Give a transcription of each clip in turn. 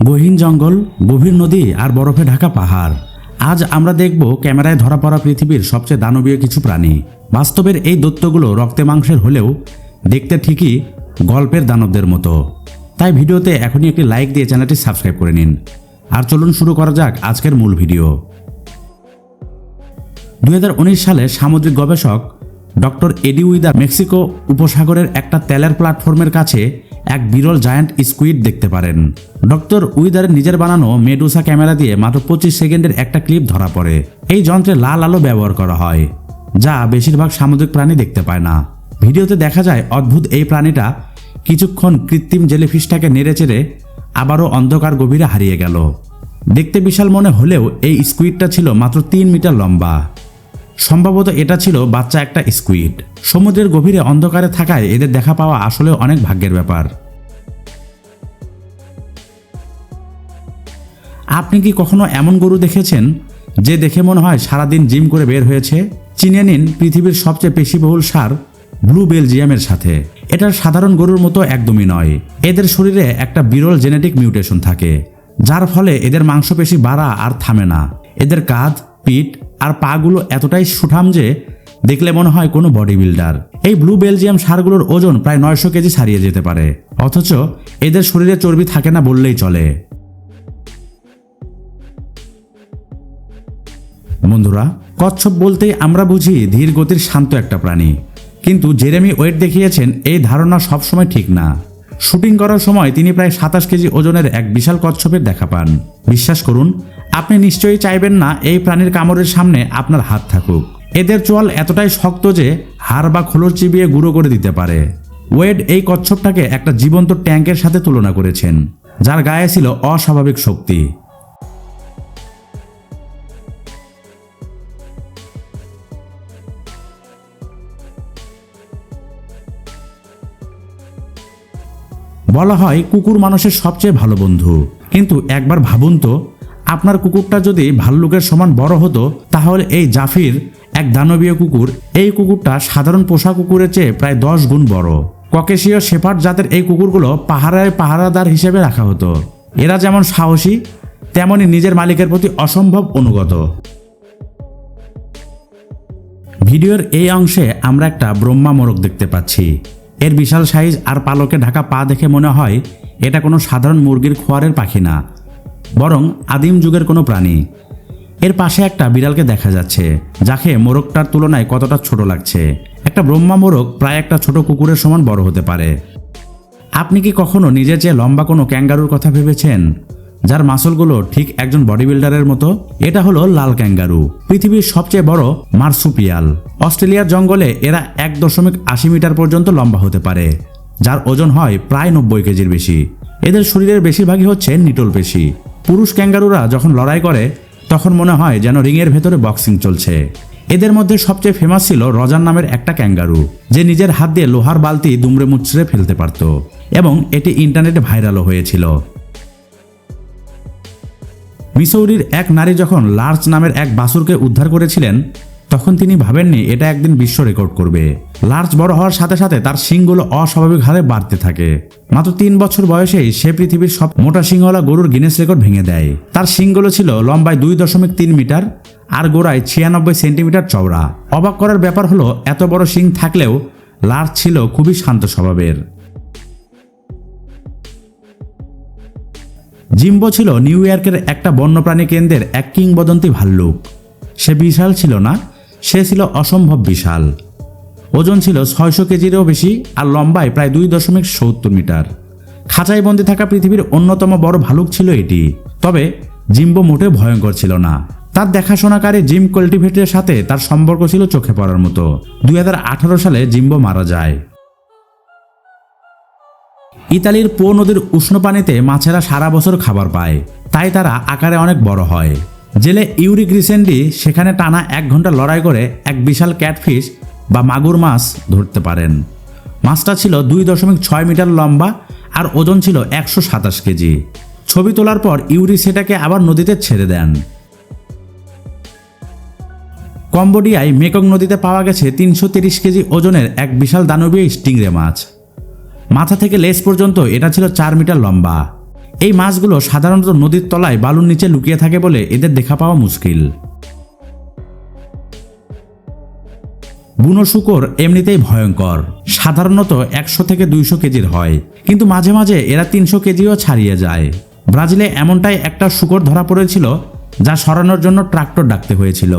গহীন জঙ্গল, গভীর নদী আর বরফে ঢাকা পাহাড়। আজ আমরা দেখব ক্যামেরায় ধরা পড়া পৃথিবীর সবচেয়ে দানবীয় কিছু প্রাণী। বাস্তবের এই দৈত্যগুলো রক্তে মাংসের হলেও দেখতে ঠিকই গল্পের দানবদের মতো। তাই ভিডিওতে এখনই একটি লাইক দিয়ে চ্যানেলটি সাবস্ক্রাইব করে নিন। আর চলুন শুরু করা যাক আজকের মূল ভিডিও। 2019 সালে সামুদ্রিক গবেষক ডক্টর এডি উইদার মেক্সিকো উপসাগরের একটা তেলের প্ল্যাটফর্মের কাছে এক বিরল জায়ান্ট স্কুইড দেখতে পারেন। ডক্টর উইদারের নিজের বানানো মেডুসা ক্যামেরা দিয়ে মাত্র 25 সেকেন্ডের একটা ক্লিপ ধরা পড়ে। এই যন্ত্রে লাল আলো ব্যবহার করা হয়, যা বেশিরভাগ সামুদ্রিক প্রাণী দেখতে পায় না। ভিডিওতে দেখা যায় অদ্ভুত এই প্রাণীটা কিছুক্ষণ কৃত্রিম জেলিফিশটাকে নেড়েচেড়ে আবারও অন্ধকার গভীরে হারিয়ে গেল। দেখতে বিশাল মনে হলেও এই স্কুইডটা ছিল মাত্র 3 মিটার লম্বা। সম্ভবত এটা ছিল বাচ্চা একটা স্কুইড। সমুদ্রের গভীরে অন্ধকারে থাকায় এদের দেখা পাওয়া আসলে অনেক ভাগ্যের ব্যাপার। আপনি কি কখনো এমন গরু দেখেছেন যে দেখে মনে হয় সারাদিন জিম করে বের হয়েছে? চিনে নিন পৃথিবীর সবচেয়ে পেশিবহুল ষাঁড় ব্লু বেলজিয়ামের সাথে। এটা সাধারণ গরুর মতো একদমই নয়। এদের শরীরে একটা বিরল জেনেটিক মিউটেশন থাকে, যার ফলে এদের মাংসপেশি বাড়া আর থামে না। এদের কাঁধ, পিঠ আর পাগুলো এতটাই সুঠাম যে দেখলে মনে হয় কোনো বডি বিল্ডার। এই ব্লু বেলজিয়াম ষাঁড়গুলোর ওজন প্রায় 900 কেজি ছাড়িয়ে যেতে পারে, অথচ এদের শরীরে চর্বি থাকে না বললেই চলে। বন্ধুরা, কচ্ছপ বলতেই আমরা বুঝি ধীর গতির শান্ত একটা প্রাণী, কিন্তু জেরেমি ওয়েট দেখিয়েছেন এই ধারণা সবসময় ঠিক না। শুটিং করার সময় তিনি প্রায় 27 কেজি ওজনের এক বিশাল কচ্ছপের দেখা পান। বিশ্বাস করুন, আপনি নিশ্চয়ই চাইবেন না এই প্রাণীর কামড়ের সামনে আপনার হাত থাকুক। এদের চোয়াল এতটাই শক্ত যে হাড় বা খোলস চিবিয়ে গুঁড়ো করে দিতে পারে। ওয়েড এই কচ্ছপটাকে একটা জীবন্ত ট্যাঙ্কের সাথে তুলনা করেছেন, যার গায়ে ছিল অস্বাভাবিক শক্তি। বলা হয় কুকুর মানুষের সবচেয়ে ভালো বন্ধু, কিন্তু একবার ভাবুন তো, আপনার কুকুরটা যদি ভাল্লুকের সমান বড় হতো, তাহলে এই জাফির এক দানবীয় কুকুর। এই কুকুরটা সাধারণ পোষা কুকুরের চেয়ে প্রায় 10 গুণ বড়। ককেশীয় শেপার্ড জাতের এই কুকুরগুলো পাহারায় পাহারাদার হিসেবে রাখা হতো। এরা যেমন সাহসী, তেমনি নিজের মালিকের প্রতি অসম্ভব অনুগত। ভিডিওর এই অংশে আমরা একটা ব্রহ্মা মোরগ দেখতে পাচ্ছি। এর বিশাল সাইজ আর পালকে ঢাকা পা দেখে মনে হয় এটা কোনো সাধারণ মুরগির খোয়ারের পাখি না, বরং আদিম যুগের কোনো প্রাণী। এর পাশে একটা বিড়ালকে দেখা যাচ্ছে, যাকে মোরগটার তুলনায় কতটা ছোট লাগছে। একটা ব্রহ্মা মোরগ প্রায় একটা ছোট কুকুরের সমান বড় হতে পারে। আপনি কি কখনো নিজের চেয়ে লম্বা কোনো ক্যাঙ্গারুর কথা ভেবেছেন, যার মাসলগুলো ঠিক একজন বডি বিল্ডারের মতো? এটা হলো লাল ক্যাঙ্গারু, পৃথিবীর সবচেয়ে বড় মার্সুপিয়াল। অস্ট্রেলিয়ার জঙ্গলে এরা 1.80 মিটার পর্যন্ত লম্বা হতে পারে, যার ওজন হয় প্রায় 90 কেজির বেশি। এদের শরীরের বেশিরভাগই হচ্ছে নিটোল পেশি। পুরুষ ক্যাঙ্গারুরা যখন লড়াই করে তখন মনে হয় যেন রিংয়ের ভেতরে বক্সিং চলছে। এদের মধ্যে সবচেয়ে ফেমাস ছিল রজার নামের একটা ক্যাঙ্গারু, যে নিজের হাত দিয়ে লোহার বালতি দুমড়ে মুচড়ে ফেলতে পারত, এবং এটি ইন্টারনেটে ভাইরালও হয়েছিল। মিসৌরির এক নারী যখন লার্চ নামের এক বাছুরকে উদ্ধার করেছিলেন, তখন তিনি ভাবেননি এটা একদিন বিশ্ব রেকর্ড করবে। লার্চ বড় হওয়ার সাথে সাথে তার শিংগুলো অস্বাভাবিক হারে বাড়তে থাকে। মাত্র 3 বছর বয়সেই সে পৃথিবীর সব মোটা শিংওয়ালা গরুর গিনেস রেকর্ড ভেঙে দেয়। তার শিংগুলো ছিল লম্বায় 2.3 মিটার আর গোড়ায় 96 সেন্টিমিটার চওড়া। অবাক করার ব্যাপার হলো, এত বড় শিং থাকলেও লার্চ ছিল খুবই শান্ত স্বভাবের। জিম্বো ছিল নিউ ইয়র্কের একটা বন্যপ্রাণী কেন্দ্রের এক কিংবদন্তি ভাল্লুক। সে বিশাল ছিল না, সে ছিল অসম্ভব বিশাল। ওজন ছিল 600 কেজিরও বেশি আর লম্বায় প্রায় 2.70 মিটার। খাঁচায় বন্দি থাকা পৃথিবীর অন্যতম বড় ভালুক ছিল এটি। তবে জিম্বো মোটেও ভয়ঙ্কর ছিল না। তার দেখাশোনাকারী জিম কাল্টিভেটরের সাথে তার সম্পর্ক ছিল চোখে পড়ার মতো। 2018 সালে জিম্বো মারা যায়। ইতালির পো নদীর উষ্ণ পানিতে মাছেরা সারা বছর খাবার পায়, তাই তারা আকারে অনেক বড় হয়। জেলে ইউরিক রিসেন্টলি সেখানে টানা 1 ঘন্টা লড়াই করে এক বিশাল ক্যাটফিশ বা মাগুর মাছ ধরতে পারেন। মাছটা ছিল 2.6 মিটার লম্বা আর ওজন ছিল 127 কেজি। ছবি তোলার পর ইউরি সেটাকে আবার নদীতে ছেড়ে দেন। কম্বোডিয়ায় মেকং নদীতে পাওয়া গেছে 330 কেজি ওজনের এক বিশাল দানবীয় স্টিংরে মাছ। মাথা থেকে লেজ পর্যন্ত এটা ছিল 4 মিটার লম্বা। এই মাছগুলো সাধারণত নদীর তলায় বালুর নিচে লুকিয়ে থাকে বলে এদের দেখা পাওয়া মুশকিল। বুনো শূকর এমনিতেই ভয়ঙ্কর, সাধারণত 100 থেকে 200 কেজির হয়, কিন্তু মাঝে মাঝে এরা 300 কেজিও ছাড়িয়ে যায়। ব্রাজিলে এমনটাই একটা শূকর ধরা পড়েছিল যা সরানোর জন্য ট্রাক্টর ডাকতে হয়েছিল।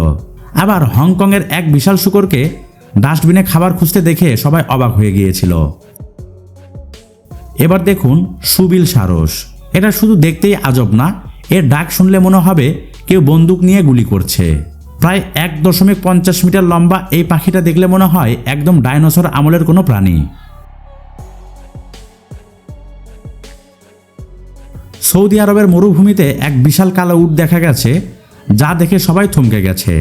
আবার হংকংয়ের এক বিশাল শূকরকে ডাস্টবিনে খাবার খুঁজতে দেখে সবাই অবাক হয়ে গিয়েছিল। এবার দেখুন সুবিল সারস। এটা শুধু দেখতেই আজব না, এর ডাক শুনলে মনে হবে কেউ বন্দুক নিয়ে গুলি করছে। প্রায় 1.50 মিটার লম্বা এই পাখিটা দেখলে মনে হয় একদম ডাইনোসর আমলের কোনো প্রাণী। সৌদি আরবের মরুভূমিতে এক বিশাল কালো উট দেখা গেছে, যা দেখে সবাই থমকে গেছে।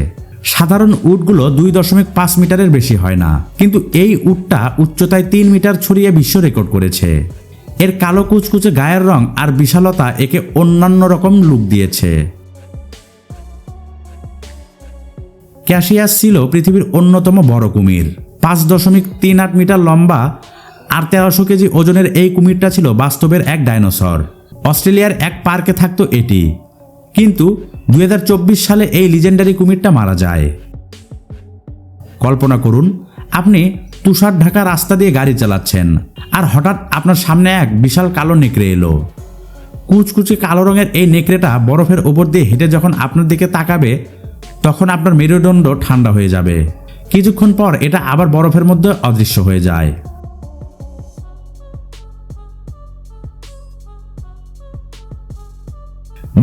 সাধারণ উটগুলো 2.5 মিটারের বেশি হয় না, কিন্তু এই উটটা উচ্চতায় 3 মিটার ছড়িয়ে বিশ্ব রেকর্ড করেছে। এর কালো কুচকুচে গায়ের রং আর বিশালতা একে অন্যান্য রকম লুক দিয়েছে। ক্যাসিয়াস ছিল পৃথিবীর অন্যতম বড় কুমির। 5.38 মিটার লম্বা আর 1300 কেজি ওজনের এই কুমিরটা ছিল বাস্তবের এক ডাইনোসর। অস্ট্রেলিয়ার এক পার্কে থাকতো এটি, কিন্তু 2024 সালে এই লিজেন্ডারি কুমিরটা মারা যায়। কল্পনা করুন, আপনি তুষার ঢাকা রাস্তা দিয়ে গাড়ি চালাচ্ছেন আর হঠাৎ আপনার সামনে এক বিশাল কালো নেকড়ে এলো। কুচকুচে কালো রঙের এই নেকড়েটা বরফের ওপর দিয়ে হেঁটে যখন আপনার দিকে তাকাবে, তখন আপনার মেরুদণ্ড ঠান্ডা হয়ে যাবে। কিছুক্ষণ পর এটা আবার বরফের মধ্যে অদৃশ্য হয়ে যায়।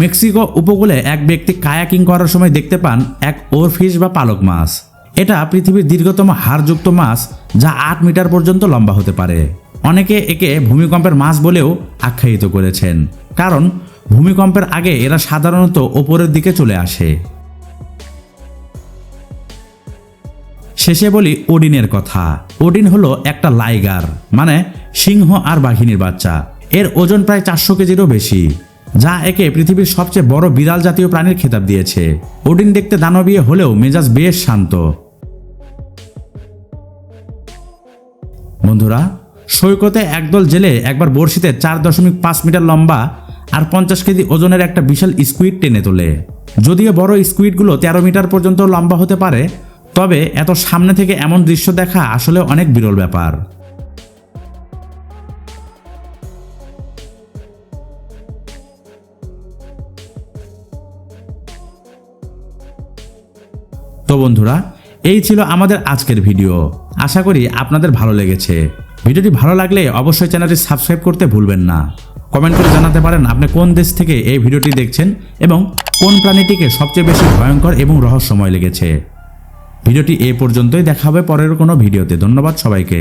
মেক্সিকো উপকূলে এক ব্যক্তি কায়াকিং করার সময় দেখতে পান এক ওরফিশ বা পালক মাছ। এটা পৃথিবীর দীর্ঘতম হাড়যুক্ত মাছ, যা 8 মিটার পর্যন্ত লম্বা হতে পারে। অনেকে একে ভূমিকম্পের মাছ বলেও আখ্যায়িত করেছেন, কারণ ভূমিকম্পের আগে এরা সাধারণত ওপরের দিকে চলে আসে। শেষে বলি ওডিনের কথা। ওডিন হলো একটা লাইগার, মানে সিংহ আর বাঘিনীর বাচ্চা। এর ওজন প্রায় 400 কেজিরও বেশি, যা একে পৃথিবীর সবচেয়ে বড় বিড়াল জাতীয় প্রাণীর খেতাব দিয়েছে। ওডিন দেখতে দানবীয় হলেও মেজাজ বেশ শান্ত। বন্ধুরা, সৈকতে একদল জেলে একবার বড়শিতে 4.5 মিটার লম্বা আর 50 কেজি ওজনের একটা বিশাল স্কুইড টেনে তোলে। যদিও বড় স্কুইডগুলো 13 মিটার পর্যন্ত লম্বা হতে পারে, তবে এত সামনে থেকে এমন দৃশ্য দেখা আসলে অনেক বিরল ব্যাপার। তো বন্ধুরা, এই ছিল আমাদের আজকের ভিডিও। আশা করি আপনাদের ভালো লেগেছে। ভিডিওটি ভালো লাগলে অবশ্যই চ্যানেলটি সাবস্ক্রাইব করতে ভুলবেন না। কমেন্ট করে জানাতে পারেন আপনি কোন দেশ থেকে এই ভিডিওটি দেখছেন এবং কোন প্রাণীটিকে সবচেয়ে বেশি ভয়ঙ্কর এবং রহস্যময় লেগেছে। ভিডিওটি এই পর্যন্তই, দেখা হবে পরের কোনো ভিডিওতে। ধন্যবাদ সবাইকে।